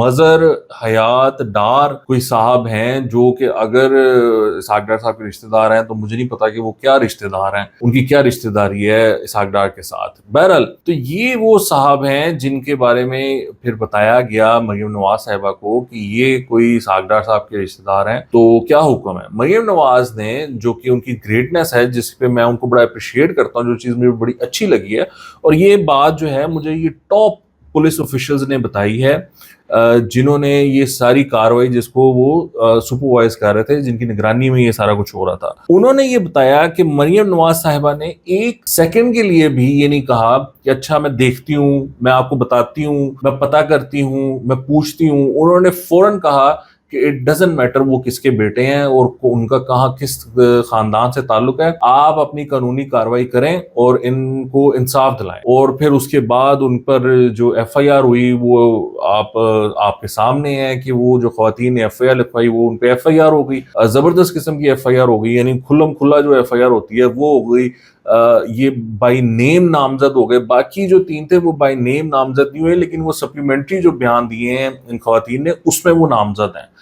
مظہر حیات ڈار کوئی صاحب ہیں جو کہ اگر اسحاق ڈار صاحب کے رشتہ دار ہیں تو مجھے نہیں پتا کہ وہ کیا رشتہ دار ہیں، ان کی کیا رشتہ داری ہے اسحاق ڈار کے ساتھ۔ بہرحال تو یہ وہ صاحب ہیں جن کے بارے میں پھر بتایا گیا مریم نواز صاحبہ کو کہ یہ کوئی اسحاق ڈار صاحب کے رشتہ دار ہیں، تو کیا حکم ہے۔ مریم نواز نے، جو کہ ان کی گریٹنس ہے، جس پہ میں ان کو بڑا اپریشیٹ کرتا ہوں، جو چیز مجھے بڑی اچھی لگی ہے، اور یہ بات جو ہے مجھے یہ ٹاپ پولیس آفیشلز نے بتائی ہے، جنہوں نے یہ ساری کاروائی جس کو وہ سپروائز کر رہے تھے، جن کی نگرانی میں یہ سارا کچھ ہو رہا تھا، انہوں نے یہ بتایا کہ مریم نواز صاحبہ نے ایک سیکنڈ کے لیے بھی یہ نہیں کہا کہ اچھا میں دیکھتی ہوں، میں آپ کو بتاتی ہوں، میں پتہ کرتی ہوں، میں پوچھتی ہوں۔ انہوں نے فوراً کہا کہ اٹ ڈزنٹ میٹر وہ کس کے بیٹے ہیں اور ان کا کہاں کس خاندان سے تعلق ہے، آپ اپنی قانونی کاروائی کریں اور ان کو انصاف دلائیں۔ اور پھر اس کے بعد ان پر جو ایف آئی آر ہوئی وہ آپ کے سامنے ہے کہ وہ جو خواتین نے ایف آئی آر لکھوائی وہ ان پہ ایف آئی آر ہو گئی، زبردست قسم کی ایف آئی آر ہو گئی، یعنی کھلم کھلا جو ایف آئی آر ہوتی ہے وہ ہو گئی۔ یہ بائی نیم نامزد ہو گئے، باقی جو 3 تھے وہ بائی نیم نامزد نہیں ہوئے، لیکن وہ سپلیمنٹری جو بیان دیے ہیں ان خواتین نے اس میں وہ نامزد ہیں۔